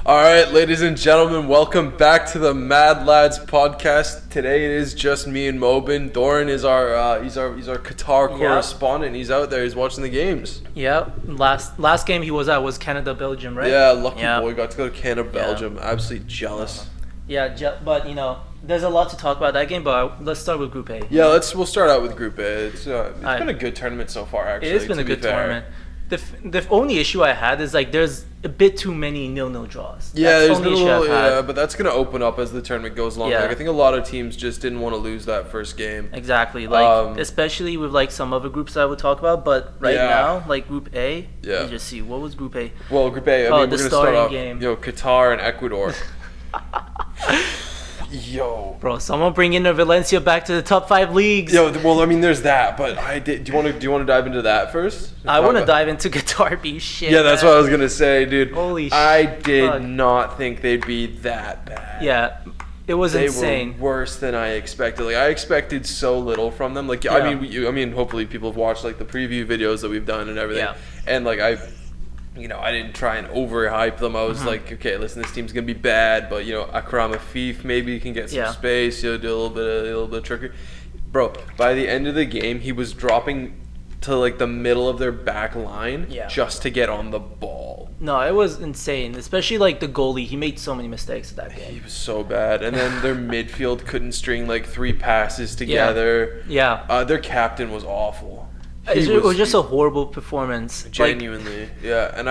All right, ladies and gentlemen, welcome back to the M.A.D Lads podcast. Today it is just me and Mobin. Doran is our he's our Qatar correspondent. He's out there. He's watching the games. Yeah, last game he was at was Canada Belgium, right? Yeah, lucky boy, got to go to Canada Belgium. Absolutely jealous. But there's a lot to talk about that game. But let's start with Group A. Yeah, we'll start out with Group A. It's been a good tournament so far. Actually, it has been a good tournament. The only issue I had is there's a bit too many 0-0 draws. Yeah, there's been a little, but that's gonna open up as the tournament goes along. Yeah. I think a lot of teams just didn't want to lose that first game. Exactly, especially with some other groups that I would talk about. But now, Group A, let me just see, what was Group A? Well, Group A, we're gonna start off, game. Qatar and Ecuador. Yo, bro, someone bring in Valencia back to the top 5 leagues. There's that, but do you want to dive into that first? I want to dive into Qatar being shit. Yeah, that's what I was gonna say, dude. Holy shit! I did not think they'd be that bad. Yeah, it was insane. They were worse than I expected. I expected so little from them. Hopefully people have watched the preview videos that we've done and everything. Yeah. And I didn't try and overhype them. I was okay, listen, this team's gonna be bad, but Akram Afif maybe can get some space. Do a little bit of trickery, bro. By the end of the game, he was dropping to the middle of their back line just to get on the ball. No, it was insane. Especially the goalie, he made so many mistakes at that game. He was so bad, and then their midfield couldn't string 3 passes together. Yeah. Their captain was awful. It was just a horrible performance. Genuinely, yeah. And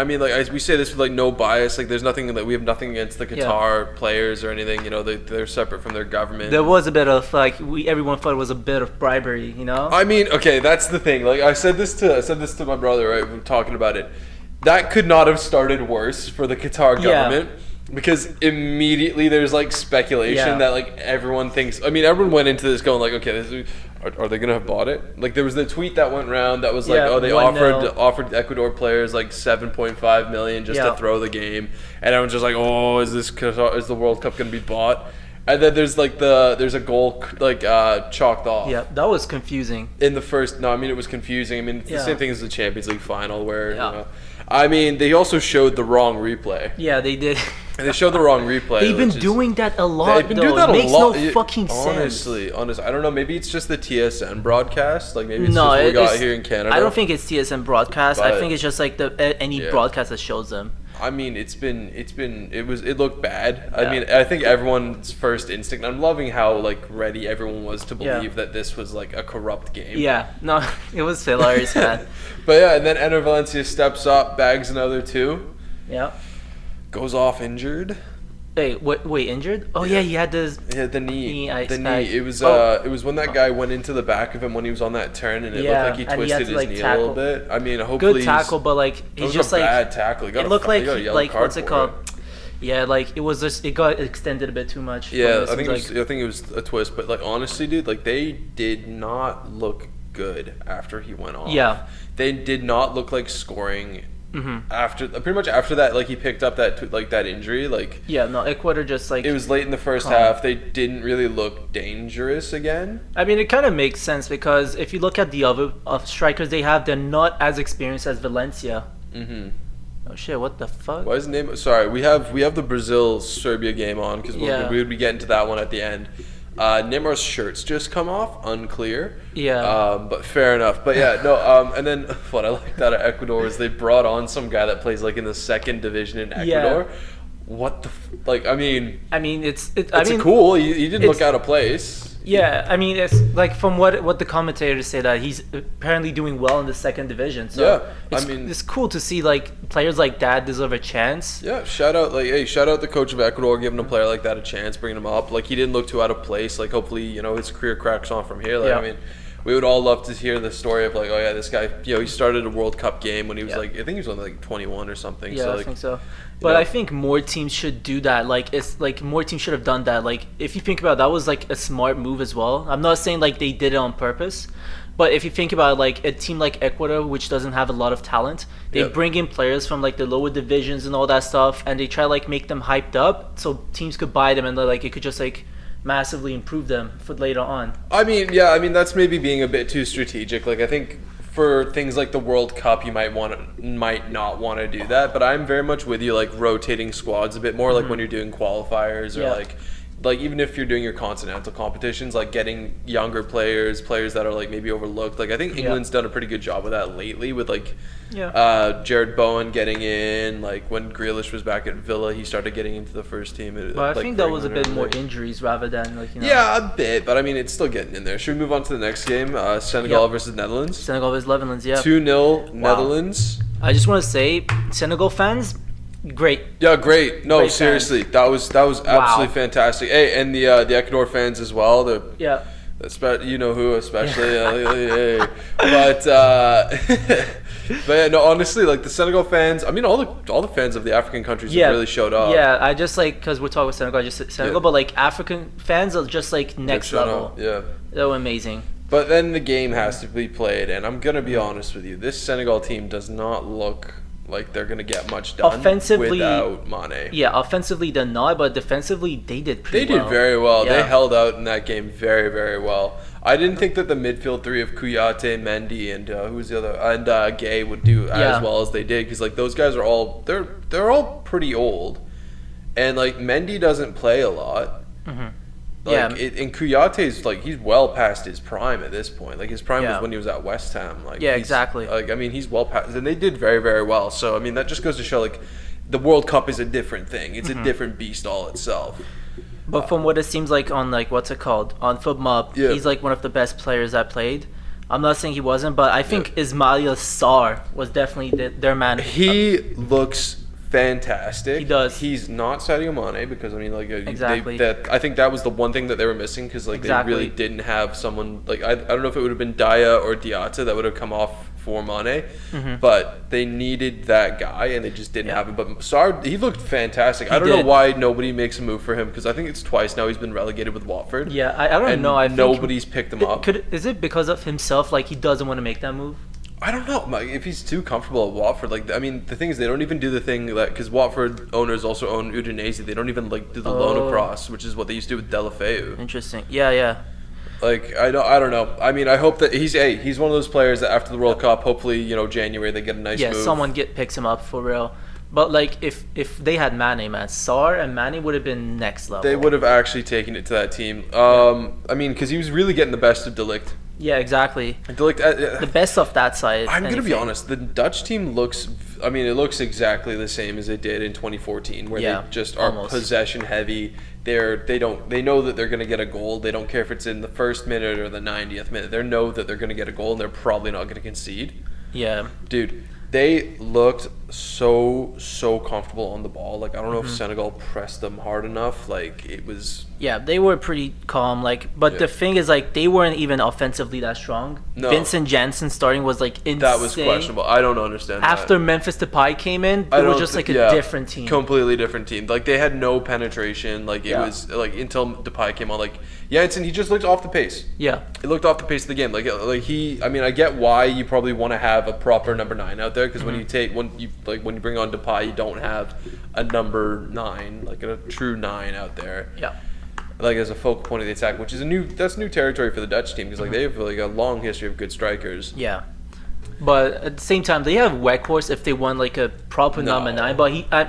we say this with no bias. There's nothing that we have nothing against the Qatar players or anything. They're separate from their government. There was a bit of everyone thought it was a bit of bribery. Okay, that's the thing. I said this to my brother. Right, we were talking about it. That could not have started worse for the Qatar government. Because immediately there's speculation that everyone thinks. Everyone went into this going okay, are they gonna have bought it? There was the tweet that went around that was they offered Ecuador players 7.5 million just to throw the game, and everyone's just is the World Cup gonna be bought? And then there's there's a goal chalked off. Yeah, that was confusing. In the first, it was confusing. It's the same thing as the Champions League final where they also showed the wrong replay. Yeah, they did. And they showed the wrong replay. They've been doing that a lot. They've been doing that a lot. It makes no fucking sense. Honestly, I don't know. Maybe it's just the TSN broadcast. Maybe it's just what we got here in Canada. I don't think it's TSN broadcast. I think it's just any broadcast that shows them. It looked bad. Yeah. I think everyone's first instinct. I'm loving how ready everyone was to believe that this was a corrupt game. Yeah, no, it was hilarious, man. But and then Enter Valencia steps up, bags another 2. Yeah. Goes off injured. Hey, wait, injured? Oh yeah, he had the knee. It was when that guy went into the back of him when he was on that turn, and it looked like he twisted his knee a little bit. Hopefully good tackle, but he's just a bad tackle. It looked what's it called? Yeah, it was just it got extended a bit too much. Yeah, I think it was a twist, but honestly, dude, they did not look good after he went off. Yeah, they did not look like scoring. After that, he picked up that injury. Ecuador just it was late in the first half. They didn't really look dangerous again. It kind of makes sense because if you look at the other strikers they have, they're not as experienced as Valencia. Oh shit! What the fuck? Why is his name? Sorry, we have the Brazil-Serbia game on because we would be getting to that one at the end. Nimar's shirt's just come off, unclear. Yeah. But fair enough. But and then what I liked out of Ecuador is they brought on some guy that plays in the 2nd division in Ecuador. Yeah. What the it's cool. He didn't look out of place. Yeah, it's from what the commentators say that he's apparently doing well in the 2nd division. So it's cool to see players like that deserve a chance. Yeah, shout out the coach of Ecuador giving a player like that a chance, bringing him up. He didn't look too out of place. Hopefully his career cracks on from here. We would all love to hear the story of this guy. He started a World Cup game when he was I think he was only 21 or something. Yeah, I think so. But I think more teams should do that. More teams should have done that. If you think about it, that was a smart move as well. I'm not saying they did it on purpose, but if you think about a team like Ecuador, which doesn't have a lot of talent, they bring in players from the lower divisions and all that stuff, and they try make them hyped up so teams could buy them and it could just massively improve them for later on. That's maybe being a bit too strategic. I think for things like the World Cup, you might not want to do that. But I'm very much with you, like rotating squads a bit more, like when you're doing qualifiers or like even if you're doing your continental competitions, like getting younger players that are like maybe overlooked. Like I think England's done a pretty good job with that lately with like Jared Bowen getting in. Like when Grealish was back at Villa, he started getting into the first team. But I think that was a bit more injuries rather than like, you know. Yeah, a bit, but I mean it's still getting in there. Should we move on to the next game? Senegal versus Netherlands. Senegal versus Netherlands, 2-0 Netherlands. I just want to say, Senegal fans, great. Yeah, great. No, great seriously, fans. that was absolutely fantastic. Hey, and the Ecuador fans as well. You know who, especially. But but yeah, no, honestly, like the Senegal fans. I mean, all the fans of the African countries have really showed up. Yeah, I just like because we're talking about Senegal, I just said Senegal, but like African fans are just like next level. Yeah, they're amazing. But then the game has to be played, and I'm gonna be honest with you. This Senegal team does not look like they're gonna get much done offensively without Mane. Yeah, offensively they're not, but defensively they did pretty well. They did very well. Yeah. They held out in that game very, very well. I didn't think that the midfield three of Kouyaté, Mendy, and who was the other, and Gay would do as well as they did, because like those guys are all they're all pretty old, and like Mendy doesn't play a lot. And Kouyaté's like he's well past his prime at this point. Like his prime was when he was at West Ham. Like exactly. Like I mean he's well past, and they did very, very well. So I mean that just goes to show like the World Cup is a different thing. It's a different beast all itself. But from what it seems like on like what's it called on FootMob, he's like one of the best players that played. I'm not saying he wasn't, but I think Ismail Sarr was definitely their man. He looks fantastic. He does. He's not Sadio Mane because I mean like exactly. I think that was the one thing that they were missing because like they really didn't have someone like I don't know if it would have been Daya or Diatta that would have come off for Mane, but they needed that guy and they just didn't have him. But Sarr, he looked fantastic. I don't know why nobody makes a move for him because I think it's twice now he's been relegated with Watford. Yeah, I don't know. I think nobody's picked him up. Is it because of himself? Like he doesn't want to make that move? I don't know. Like, if he's too comfortable at Watford, like I mean, the thing is they don't even do the thing that because Watford owners also own Udinese. They don't even like do the loan across, which is what they used to do with Deulofeu. Interesting. Yeah. Like I don't know. I mean, I hope that he's one of those players that after the World Cup, hopefully January they get a nice move. Yeah, someone picks him up for real. But like if they had Mane, man, Sarr and Mane would have been next level. They would have actually taken it to that team. I mean, because he was really getting the best of De Ligt. Yeah, exactly. The best of that side. I'm going to be honest. The Dutch team looks exactly the same as it did in 2014, where they just are possession heavy. They know that they're going to get a goal. They don't care if it's in the first minute or the 90th minute. They know that they're going to get a goal, and they're probably not going to concede. Yeah. Dude, they looked so comfortable on the ball. Like I don't know if Senegal pressed them hard enough. Like it was. Yeah, they were pretty calm. Like, but the thing is, like, they weren't even offensively that strong. No. Vincent Janssen starting was like insane. That was questionable. I don't understand. After Memphis Depay came in, it was just like a different team. Completely different team. Like they had no penetration. Like it was like until Depay came on. Like Janssen, he just looked off the pace. Yeah, he looked off the pace of the game. Like he. I mean, I get why you probably want to have a proper number 9 out there because when you bring on Depay, you don't have a number 9, like a true 9 out there. Yeah. Like as a focal point of the attack, which is new territory for the Dutch team because like they have like a long history of good strikers. Yeah, but at the same time, they have Weghorst if they want like a proper number 9. But I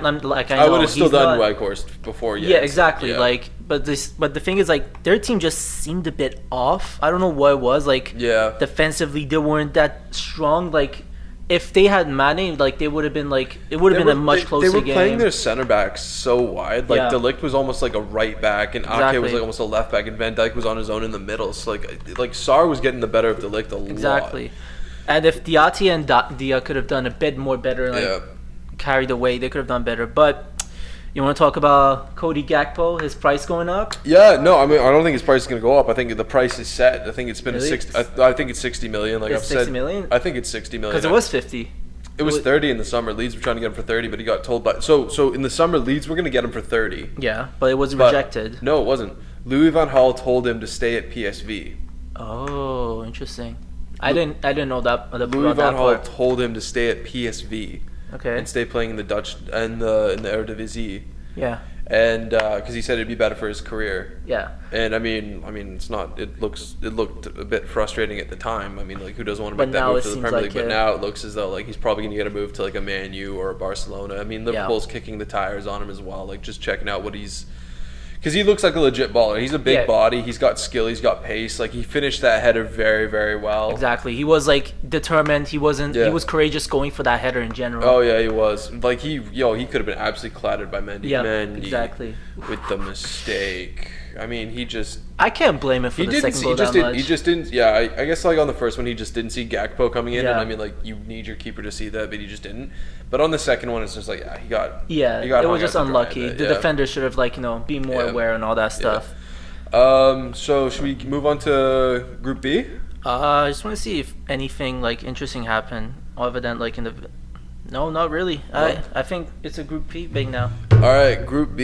would have still done Weghorst before. Yeah, exactly. Yeah. Like, but the thing is like their team just seemed a bit off. I don't know what it was. Like, defensively they weren't that strong. Like, if they had Mane, like they would have been like it would have been a much closer game. They were playing their center backs so wide. Like De Ligt was almost like a right back, and Ake was like almost a left back, and Van Dijk was on his own in the middle. So like Sarr was getting the better of De Ligt a lot. Exactly. And if Diatta and Dia could have done a bit more better, like carried away, they could have done better. But you want to talk about Cody Gakpo, his price going up? Yeah, no, I mean I don't think his price is going to go up. I think the price is set. I think it's been 60. I think it's 60 million. Like I've 60 million? I think it's 60 million. Because it was 50. It was 30 in the summer. Leeds were trying to get him for 30, but he got told by so in the summer Leeds were going to get him for 30. Yeah, but it was rejected. No, it wasn't. Louis van Gaal told him to stay at PSV. Oh, interesting. I didn't know that. Louis van Gaal told him to stay at PSV. Okay. And stay playing in the Dutch and in the Eredivisie. Yeah. And because he said it'd be better for his career. Yeah. And I mean, it's not. It looked a bit frustrating at the time. I mean, like, who doesn't want to make that move to the Premier League? But now it looks as though like he's probably gonna get a move to like a Man U or a Barcelona. I mean, Liverpool's kicking the tires on him as well. Like, just checking out what he's. Because he looks like a legit baller. He's a big body. He's got skill. He's got pace. Like, he finished that header very, very well. Exactly. He was like determined. He wasn't. He was courageous going for that header in general. Oh yeah, he was. Like he could have been absolutely clattered by Mendy. Yeah, Mendy exactly. With the mistake. I mean, he just. I can't blame him for the second goal that much. He just didn't. Yeah, I guess like on the first one, he just didn't see Gakpo coming in, Yeah. and I mean, like, you need your keeper to see that, but he just didn't. But on the second one, it's just like he got. Yeah, he got it was just hung out to dry a unlucky. bit, The defender should have be more aware and all that stuff. So should we move on to Group B? I just want to see if anything like interesting happened other than like in the. No, not really. No? I think it's a Group B thing now. All right, Group B.